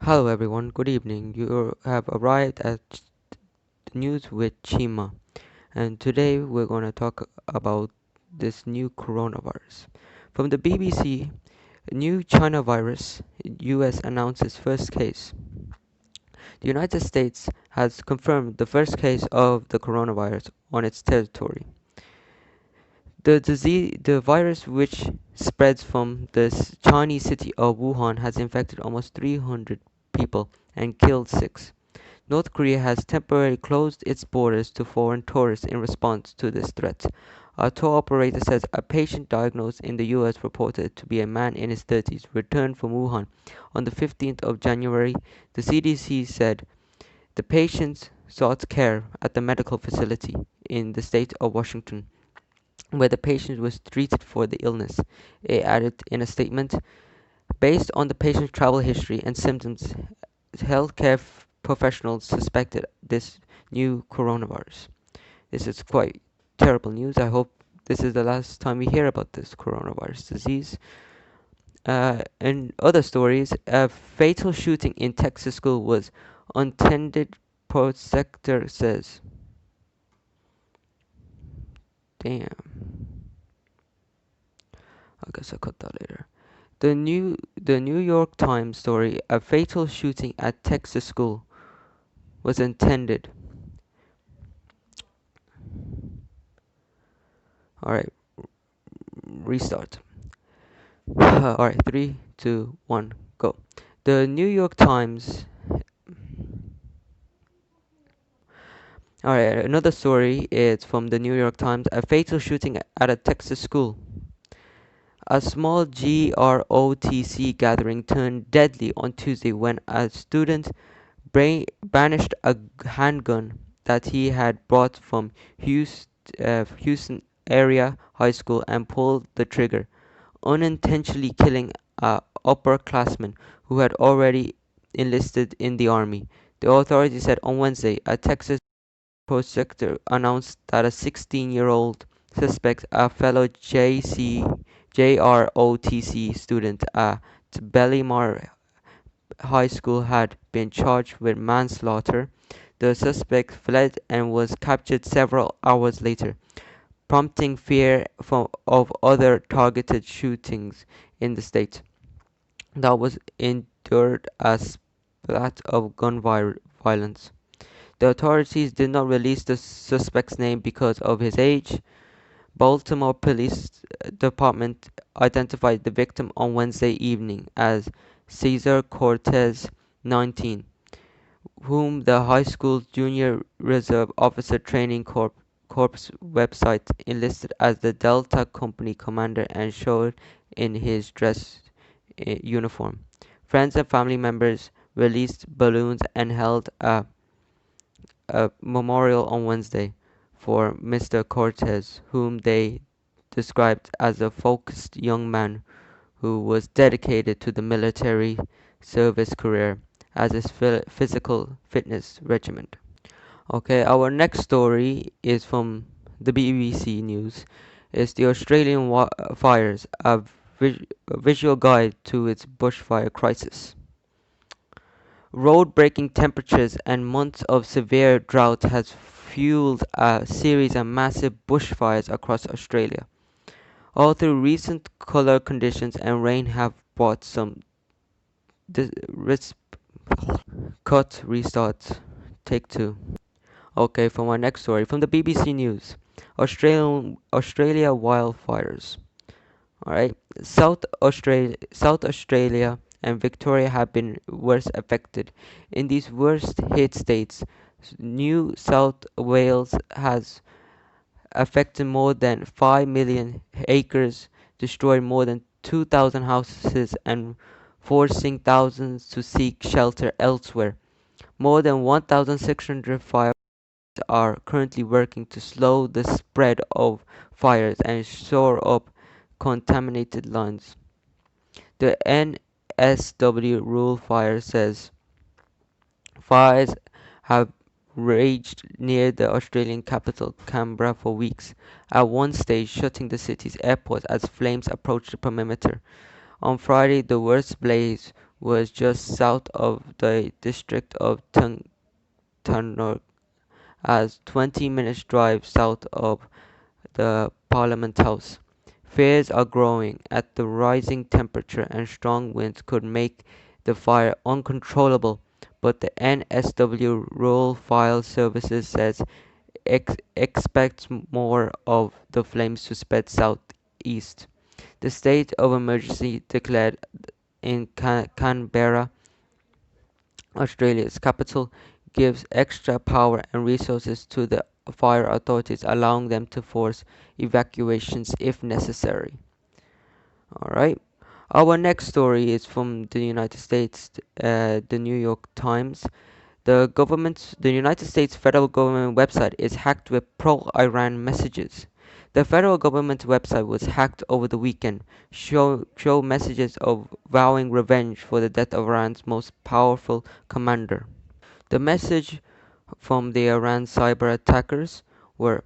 Hello everyone, good evening. You have arrived at the news with Chima, and today we're going to talk about this new coronavirus. From the BBC, new China virus, US announces first case. The United States has confirmed the first case of the coronavirus on its territory. The virus, which spreads from the Chinese city of Wuhan, has infected almost 300 people and killed 6. North Korea has temporarily closed its borders to foreign tourists in response to this threat. A tour operator says a patient diagnosed in the US, reported to be a man in his 30s, returned from Wuhan on the 15th of January. The CDC said the patient sought care at the medical facility in the state of Washington, where the patient was treated for the illness. It added in a statement, based on the patient's travel history and symptoms, healthcare professionals suspected this new coronavirus. This is quite terrible news. I hope this is the last time we hear about this coronavirus disease. In other stories, a fatal shooting in Texas school was untended, protector says. Damn. I guess I'll cut that later. The New York Times story, a fatal shooting at Texas school was intended. Alright, restart. Alright, three, two, one, go. The New York Times. Alright, another story is from the New York Times. A fatal shooting at a Texas school. A small GROTC gathering turned deadly on Tuesday when a student banished a handgun that he had brought from Houston area high school and pulled the trigger, unintentionally killing a upperclassman who had already enlisted in the army. The authorities said on Wednesday a Texas prosecutor announced that a 16-year-old suspect, a fellow JROTC student at Bellimar High School, had been charged with manslaughter. The suspect fled and was captured several hours later, prompting fear of other targeted shootings in the state. That was endured as splat of gun violence. The authorities did not release the suspect's name because of his age. Baltimore Police Department identified the victim on Wednesday evening as Cesar Cortez, 19, whom the high school Junior Reserve Officer Training Corps website enlisted as the Delta Company commander and showed in his dress uniform. Friends and family members released balloons and held a memorial on Wednesday for Mr. Cortez, whom they described as a focused young man who was dedicated to the military service career as his physical fitness regimen. Okay, our next story is from the BBC News. It's the Australian fires, a visual guide to its bushfire crisis. Road-breaking temperatures and months of severe drought has fueled a series of massive bushfires across Australia. Although recent cooler conditions and rain have brought some risk. Cut, restart, take two. Okay, for my next story from the BBC News, Australia wildfires. All right, South Australia and Victoria have been worst affected. In these worst hit states, New South Wales has affected more than 5 million acres, destroyed more than 2,000 houses, and forcing thousands to seek shelter elsewhere. More than 1,600 fires are currently working to slow the spread of fires and shore up contaminated lands. The NSW Rule Fire says fires have raged near the Australian capital Canberra for weeks, at one stage shutting the city's airport as flames approached the perimeter. On Friday, the worst blaze was just south of the district of Tunur, as 20 minutes drive south of the Parliament House. Fears are growing at the rising temperature and strong winds could make the fire uncontrollable, but the NSW Rural Fire Services says expects more of the flames to spread southeast. The state of emergency declared in Canberra, Australia's capital, gives extra power and resources to the fire authorities, allowing them to force evacuations if necessary. Alright. Our next story is from the United States, the New York Times. The United States federal government website is hacked with pro-Iran messages. The federal government website was hacked over the weekend, show messages of vowing revenge for the death of Iran's most powerful commander. The message from the Iran cyber attackers were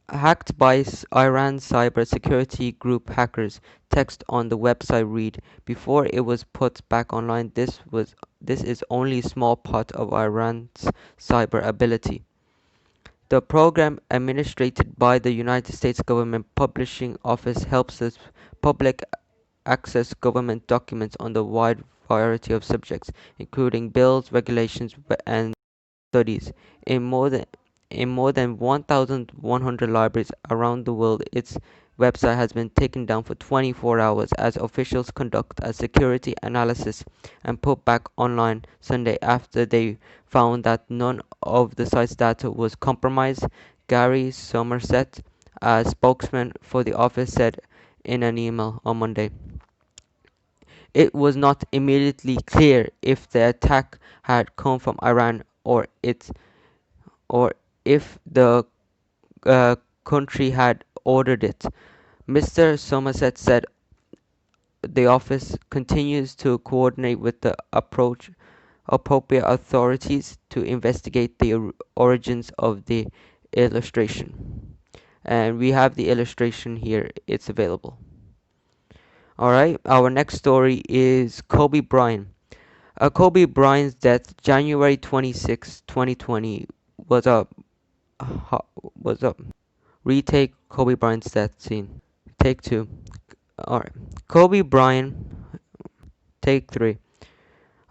hacked by Iran's cyber security group hackers. Text on the website read, before it was put back online, this is only a small part of Iran's cyber ability. The program, administered by the United States Government Publishing Office, helps the public access government documents on the wide variety of subjects, including bills, regulations, and studies. In more than in more than 1,100 libraries around the world, its website has been taken down for 24 hours as officials conduct a security analysis and put back online Sunday after they found that none of the site's data was compromised. Gary Somerset, a spokesman for the office, said in an email on Monday. It was not immediately clear if the attack had come from Iran or if the country had ordered it. Mr. Somerset said the office continues to coordinate with the appropriate authorities to investigate the origins of the illustration. And we have the illustration here, it's available. Alright, our next story is Kobe Bryant. Kobe Bryant's death, January 26, 2020, was a was a retake Kobe Bryant's death scene. Take two. Alright. Kobe Bryant, take three.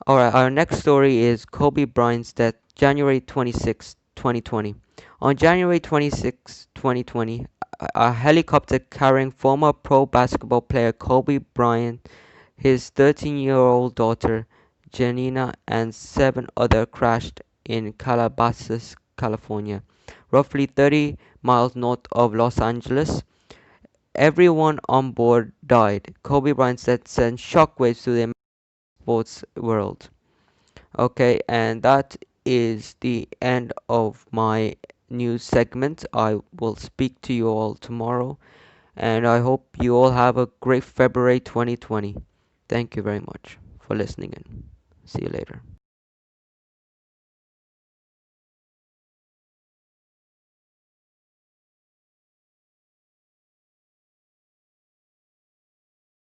Alright, our next story is Kobe Bryant's death, January 26, 2020. On January 26, 2020, a helicopter carrying former pro basketball player Kobe Bryant, his 13-year-old daughter Janina, and seven others crashed in Calabasas, California, roughly 30 miles north of Los Angeles. Everyone on board died. Kobe Bryant said sent shockwaves to the sports world. Okay, and that is the end of my news segment. I will speak to you all tomorrow, and I hope you all have a great February 2020. Thank you very much for listening in. See you later.